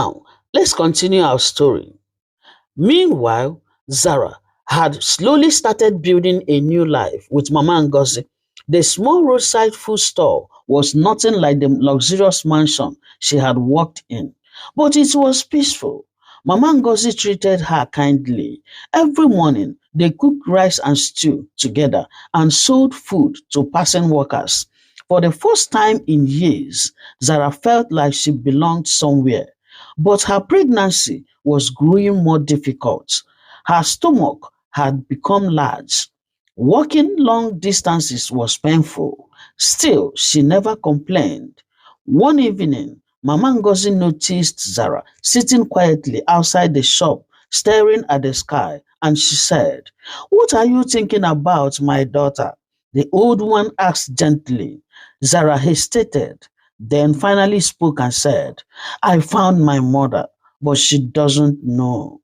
Now, let's continue our story. Meanwhile, Zara had slowly started building a new life with Mama Ngozi. The small roadside food stall was nothing like the luxurious mansion she had worked in, but it was peaceful. Mama Ngozi treated her kindly. Every morning, they cooked rice and stew together and sold food to passing workers. For the first time in years, Zara felt like she belonged somewhere. But her pregnancy was growing more difficult. Her stomach had become large. Walking long distances was painful. Still, she never complained. One evening, Mama Ngozi noticed Zara sitting quietly outside the shop, staring at the sky, and she said, "What are you thinking about, my daughter?" The old one asked gently. Zara hesitated, then finally spoke and said, "I found my mother, but she doesn't know."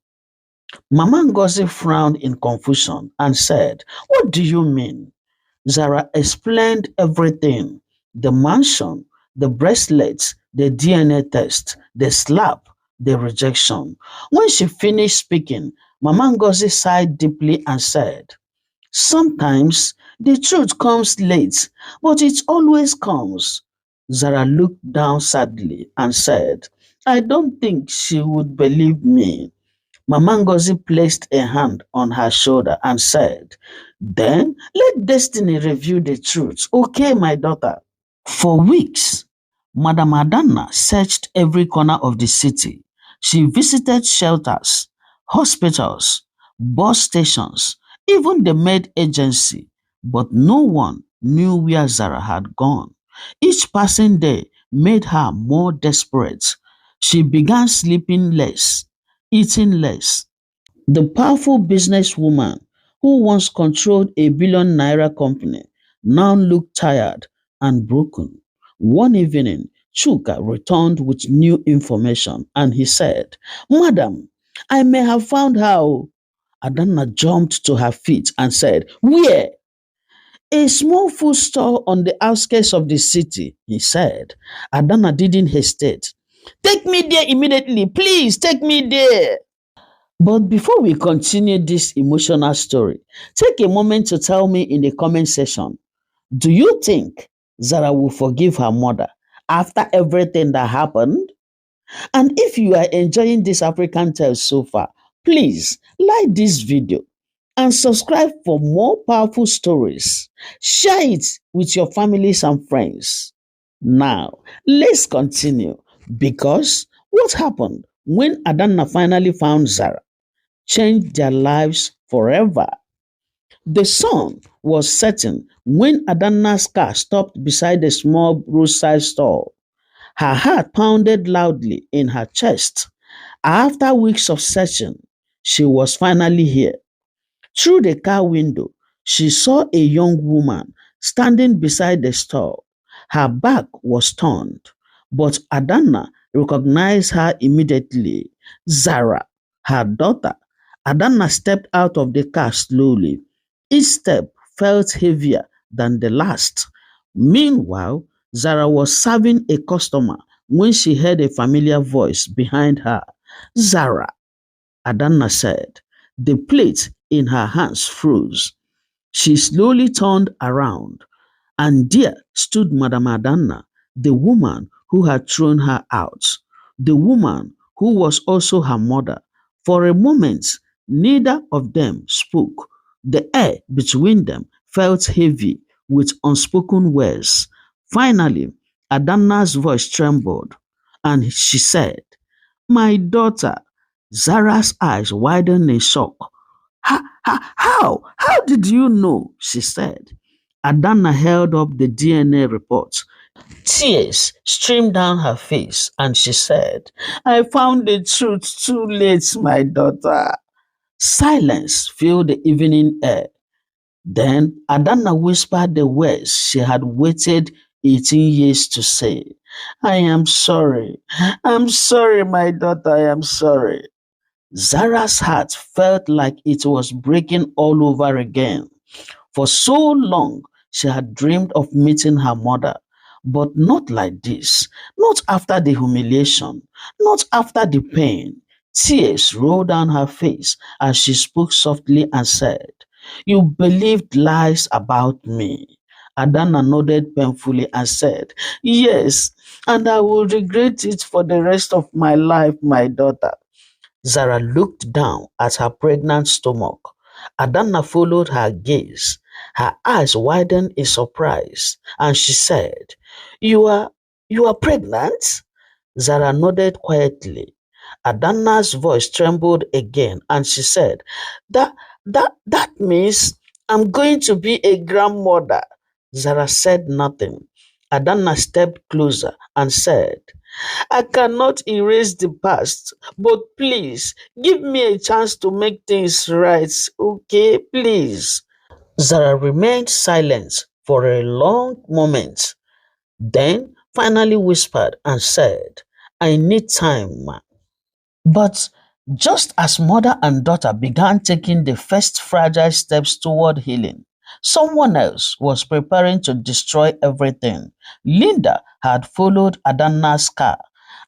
Mama Ngozi frowned in confusion and said, "What do you mean?" Zara explained everything: the mansion, the bracelets, the DNA test, the slap, the rejection. When she finished speaking, Mama Ngozi sighed deeply and said, "Sometimes the truth comes late, but it always comes." Zara looked down sadly and said, "I don't think she would believe me." Mama Ngozi placed a hand on her shoulder and said, "Then let destiny reveal the truth, okay, my daughter?" For weeks, Madam Adana searched every corner of the city. She visited shelters, hospitals, bus stations, even the maid agency, but no one knew where Zara had gone. Each passing day made her more desperate. She began sleeping less, eating less. The powerful businesswoman who once controlled a billion naira company now looked tired and broken. One evening, Chuka returned with new information and he said, "Madam, I may have found her, oh." Adana jumped to her feet and said, "Where?" "A small food store on the outskirts of the city," he said. Adana didn't hesitate. "Take me there immediately, please, take me there." But before we continue this emotional story, take a moment to tell me in the comment section, do you think Zara will forgive her mother after everything that happened? And if you are enjoying this African tale so far, please like this video and subscribe for more powerful stories. Share it with your families and friends. Now, let's continue because what happened when Adana finally found Zara changed their lives forever. The sun was setting when Adana's car stopped beside a small roadside stall. Her heart pounded loudly in her chest. After weeks of searching, she was finally here. Through the car window, she saw a young woman standing beside the stall. Her back was turned, but Adana recognized her immediately. Zara, her daughter. Adana stepped out of the car slowly. Each step felt heavier than the last. Meanwhile, Zara was serving a customer when she heard a familiar voice behind her. "Zara," Adana said. The plate in her hands froze. She slowly turned around, and there stood Madame Adana, the woman who had thrown her out, the woman who was also her mother. For a moment, neither of them spoke. The air between them felt heavy with unspoken words. Finally, Adana's voice trembled, and she said, "My daughter." Zara's eyes widened in shock. How? How did you know?" she said. Adana held up the DNA report. Tears streamed down her face and she said, "I found the truth too late, my daughter." Silence filled the evening air. Then Adana whispered the words she had waited 18 years to say. "I am sorry. I'm sorry, my daughter. I am sorry." Zara's heart felt like it was breaking all over again. For so long, she had dreamed of meeting her mother, But not like this, not after the humiliation, not after the pain. Tears rolled down her face as she spoke softly and said, "You believed lies about me." Adana nodded painfully and said, "Yes, and I will regret it for the rest of my life, my daughter." Zara looked down at her pregnant stomach. Adana followed her gaze. Her eyes widened in surprise, and she said, "You are you are pregnant?" Zara nodded quietly. Adana's voice trembled again, and she said, That means I'm going to be a grandmother." Zara said nothing. Adana stepped closer and said, "I cannot erase the past, but please give me a chance to make things right, okay? Please." Zara remained silent for a long moment, then finally whispered and said, "I need time, ma." But just as mother and daughter began taking the first fragile steps toward healing, someone else was preparing to destroy everything. Linda had followed Adana's car,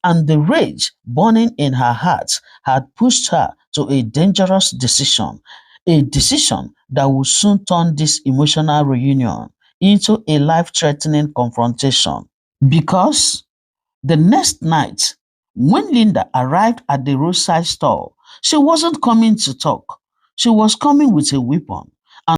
and the rage burning in her heart had pushed her to a dangerous decision, a decision that would soon turn this emotional reunion into a life threatening confrontation. Because the next night, when Linda arrived at the roadside stall, she wasn't coming to talk. She was coming with a weapon.